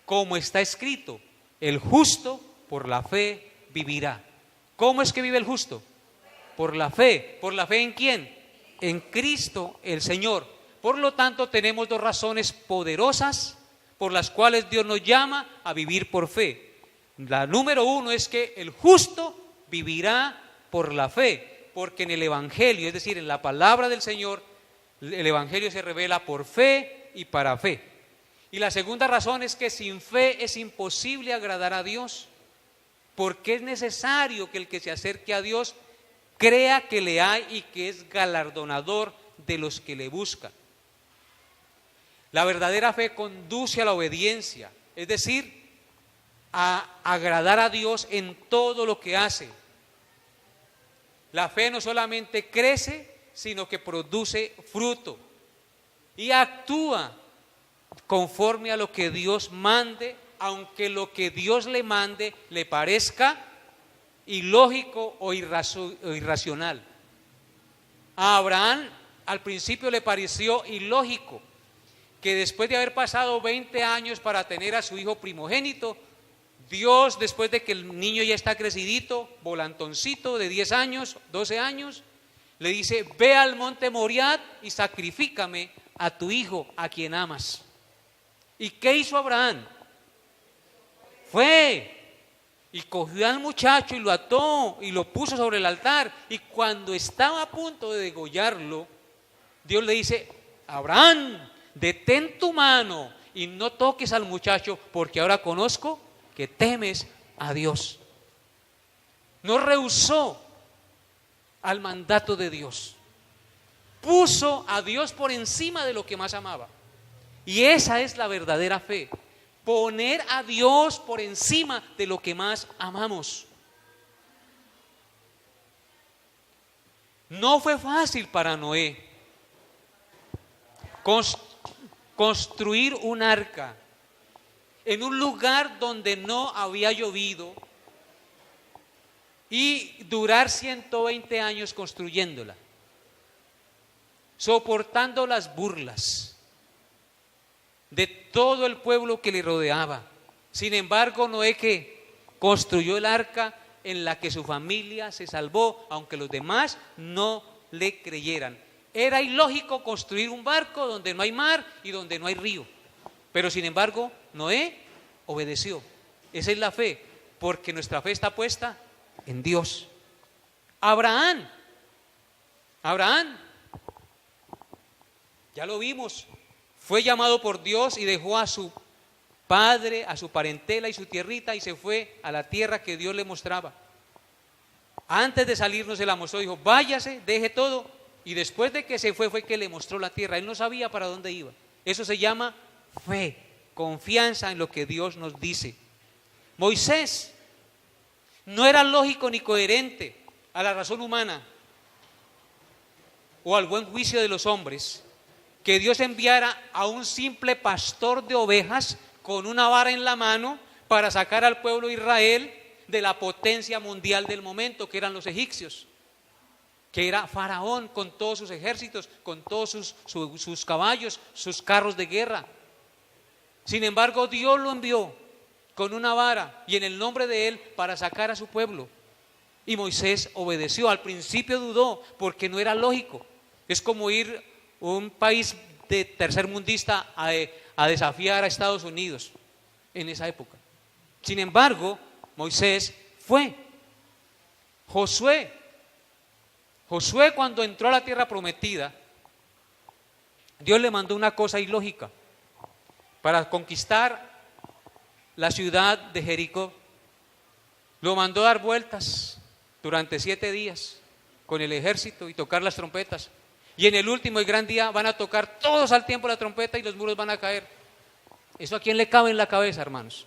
como está escrito, el justo por la fe vivirá. ¿Cómo es que vive el justo? Por la fe. ¿Por la fe en quién? En Cristo el Señor. Por lo tanto, tenemos dos razones poderosas por las cuales Dios nos llama a vivir por fe. La número uno es que el justo vivirá por la fe. Porque en el Evangelio, es decir, en la palabra del Señor, el Evangelio se revela por fe y para fe. Y la segunda razón es que sin fe es imposible agradar a Dios, porque es necesario que el que se acerque a Dios crea que le hay y que es galardonador de los que le buscan. La verdadera fe conduce a la obediencia, es decir, a agradar a Dios en todo lo que hace. La fe no solamente crece, sino que produce fruto y actúa conforme a lo que Dios mande, aunque lo que Dios le mande le parezca ilógico o irracional. A Abraham al principio le pareció ilógico que después de haber pasado 20 años para tener a su hijo primogénito, Dios, después de que el niño ya está crecidito, volantoncito de 10 años, 12 años, le dice: ve al monte Moriat y sacrifícame a tu hijo, a quien amas. ¿Y qué hizo Abraham? Fue y cogió al muchacho y lo ató y lo puso sobre el altar. Y cuando estaba a punto de degollarlo, Dios le dice: Abraham, detén tu mano y no toques al muchacho, porque ahora conozco que temes a Dios. No rehusó al mandato de Dios. Puso a Dios por encima de lo que más amaba. Y esa es la verdadera fe. Poner a Dios por encima de lo que más amamos. No fue fácil para Noé construir un arca en un lugar donde no había llovido y durar 120 años construyéndola, soportando las burlas de todo el pueblo que le rodeaba. Sin embargo, Noé que construyó el arca en la que su familia se salvó, aunque los demás no le creyeran. Era ilógico construir un barco donde no hay mar y donde no hay río. Pero sin embargo, Noé obedeció. Esa es la fe, porque nuestra fe está puesta en Dios. Abraham, ya lo vimos, fue llamado por Dios y dejó a su padre, a su parentela y su tierrita y se fue a la tierra que Dios le mostraba. Antes de salirnos se la mostró, dijo, váyase, deje todo. Y después de que se fue que le mostró la tierra. Él no sabía para dónde iba. Eso se llama fe, confianza en lo que Dios nos dice. Moisés no era lógico ni coherente a la razón humana o al buen juicio de los hombres que Dios enviara a un simple pastor de ovejas con una vara en la mano para sacar al pueblo de Israel de la potencia mundial del momento, que eran los egipcios, que era Faraón con todos sus ejércitos, con todos sus caballos, sus carros de guerra. Sin embargo, Dios lo envió con una vara y en el nombre de él para sacar a su pueblo. Y Moisés obedeció. Al principio dudó porque no era lógico. Es como ir a un país de tercermundista a desafiar a Estados Unidos en esa época. Sin embargo, Moisés fue. Josué cuando entró a la tierra prometida, Dios le mandó una cosa ilógica. Para conquistar la ciudad de Jericó, lo mandó a dar vueltas durante 7 días con el ejército y tocar las trompetas. Y en el último y gran día van a tocar todos al tiempo la trompeta y los muros van a caer. ¿Eso a quién le cabe en la cabeza, hermanos?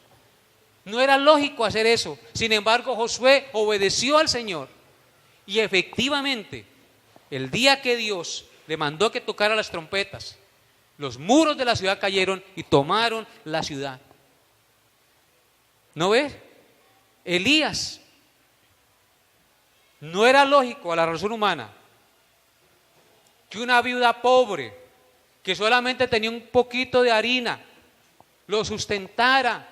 No era lógico hacer eso. Sin embargo, Josué obedeció al Señor. Y efectivamente, el día que Dios le mandó que tocara las trompetas, los muros de la ciudad cayeron y tomaron la ciudad. ¿No ves? Elías, no era lógico a la razón humana que una viuda pobre, que solamente tenía un poquito de harina, lo sustentara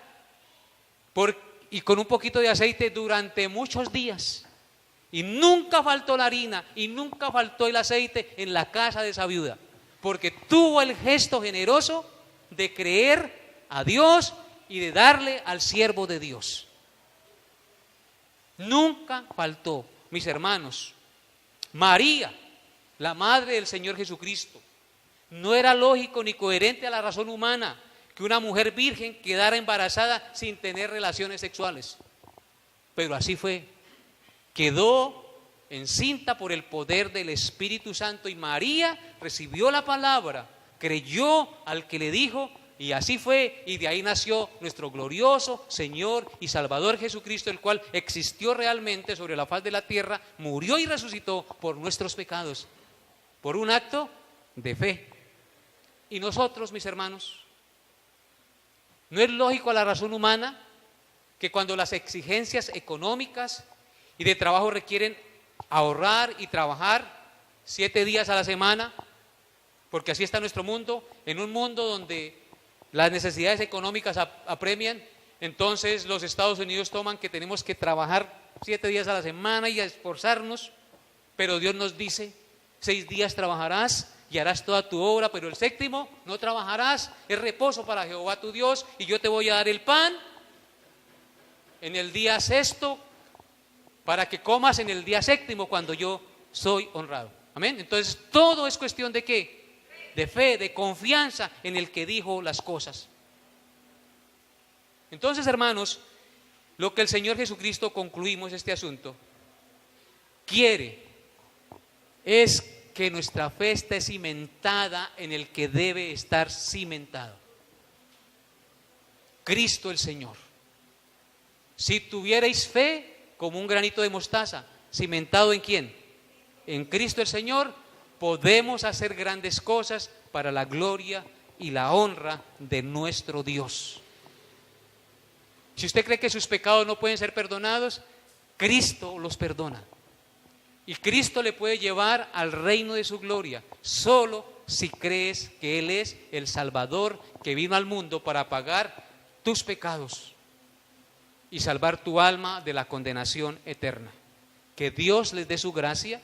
y con un poquito de aceite durante muchos días. Y nunca faltó la harina y nunca faltó el aceite en la casa de esa viuda, porque tuvo el gesto generoso de creer a Dios y de darle al siervo de Dios. Nunca faltó, mis hermanos. María, la madre del Señor Jesucristo, no era lógico ni coherente a la razón humana que una mujer virgen quedara embarazada sin tener relaciones sexuales. Pero así fue. Quedó encinta por el poder del Espíritu Santo y María recibió la palabra, creyó al que le dijo y así fue, y de ahí nació nuestro glorioso Señor y Salvador Jesucristo, el cual existió realmente sobre la faz de la tierra, murió y resucitó por nuestros pecados, por un acto de fe. Y nosotros, mis hermanos, no es lógico a la razón humana que cuando las exigencias económicas y de trabajo requieren ahorrar y trabajar 7 días a la semana, porque así está nuestro mundo, en un mundo donde las necesidades económicas apremian, entonces los Estados Unidos toman que tenemos que trabajar 7 días a la semana y a esforzarnos, pero Dios nos dice, 6 días trabajarás y harás toda tu obra, pero el 7º no trabajarás, es reposo para Jehová tu Dios, y yo te voy a dar el pan en el día 6º, para que comas en el día 7º cuando yo soy honrado. Amén. Entonces todo es cuestión de ¿qué? De fe, de confianza en el que dijo las cosas. Entonces, hermanos, lo que el Señor Jesucristo, concluimos este asunto, quiere es que nuestra fe esté cimentada en el que debe estar cimentado, Cristo el Señor. Si tuvierais fe como un granito de mostaza, cimentado ¿en quién? En Cristo el Señor, podemos hacer grandes cosas para la gloria y la honra de nuestro Dios. Si usted cree que sus pecados no pueden ser perdonados, Cristo los perdona. Y Cristo le puede llevar al reino de su gloria, solo si crees que Él es el Salvador que vino al mundo para pagar tus pecados y salvar tu alma de la condenación eterna. Que Dios les dé su gracia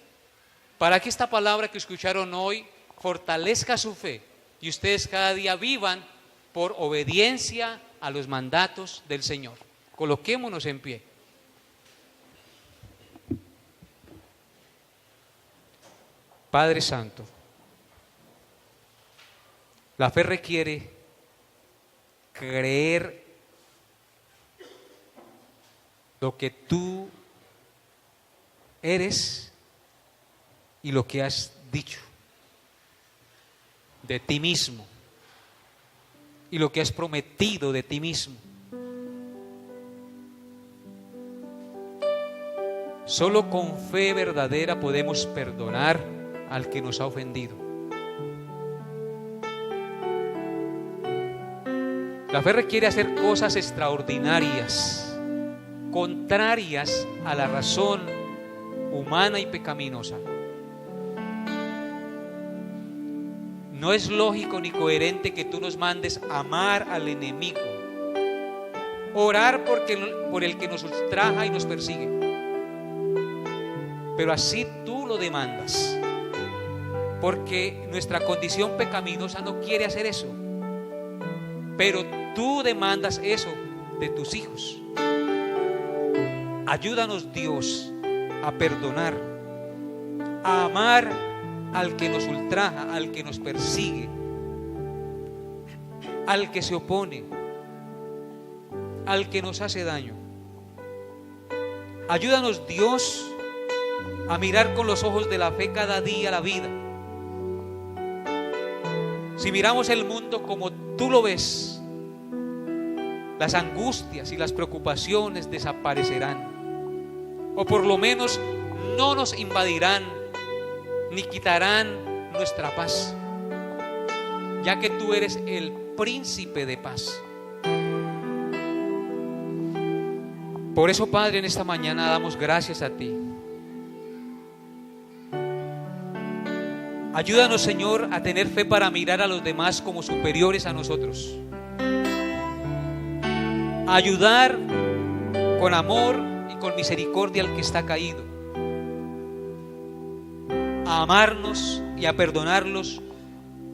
para que esta palabra que escucharon hoy fortalezca su fe y ustedes cada día vivan por obediencia a los mandatos del Señor. Coloquémonos en pie. Padre Santo, la fe requiere creer lo que tú eres y lo que has dicho de ti mismo y lo que has prometido de ti mismo. Solo con fe verdadera podemos perdonar al que nos ha ofendido. La fe requiere hacer cosas extraordinarias, contrarias a la razón humana y pecaminosa. No es lógico ni coherente que tú nos mandes amar al enemigo, orar por el que nos ultraja y nos persigue. Pero así tú lo demandas, porque nuestra condición pecaminosa no quiere hacer eso. Pero tú demandas eso de tus hijos. Ayúdanos, Dios, a perdonar, a amar al que nos ultraja, al que nos persigue, al que se opone, al que nos hace daño. Ayúdanos, Dios, a mirar con los ojos de la fe cada día la vida. Si miramos el mundo como tú lo ves, las angustias y las preocupaciones desaparecerán, o por lo menos no nos invadirán ni quitarán nuestra paz, ya que tú eres el príncipe de paz. Por eso, Padre, en esta mañana damos gracias a ti. Ayúdanos, Señor, a tener fe para mirar a los demás como superiores a nosotros. A ayudar con amor y con misericordia al que está caído. A amarnos y a perdonarlos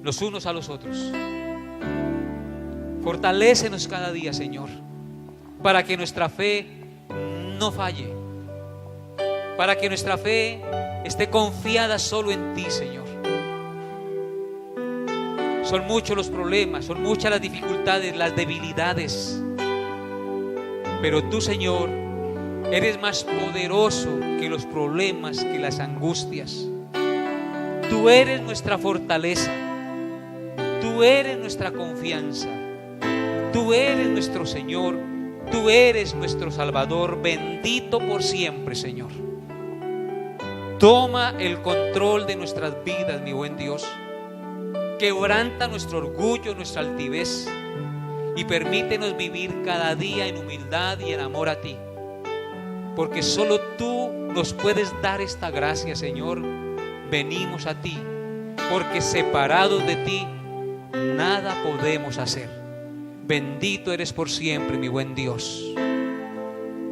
los unos a los otros. Fortalécenos cada día, Señor, para que nuestra fe no falle, para que nuestra fe esté confiada solo en ti, Señor. Son muchos los problemas, son muchas las dificultades, las debilidades, pero tú, Señor, eres más poderoso que los problemas, que las angustias. Tú eres nuestra fortaleza, tú eres nuestra confianza, tú eres nuestro Señor, tú eres nuestro Salvador, bendito por siempre, Señor. Toma el control de nuestras vidas, mi buen Dios. Quebranta nuestro orgullo, nuestra altivez, y permítenos vivir cada día en humildad y en amor a ti, porque solo tú nos puedes dar esta gracia, Señor. Venimos a ti, porque separados de ti nada podemos hacer. Bendito eres por siempre, mi buen Dios.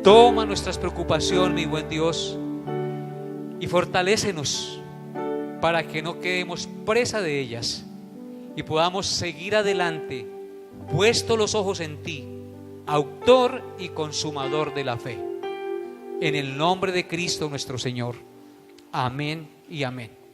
Toma nuestras preocupaciones, mi buen Dios, y fortalécenos para que no quedemos presa de ellas y podamos seguir adelante, puesto los ojos en ti, autor y consumador de la fe. En el nombre de Cristo nuestro Señor. Amén y amén.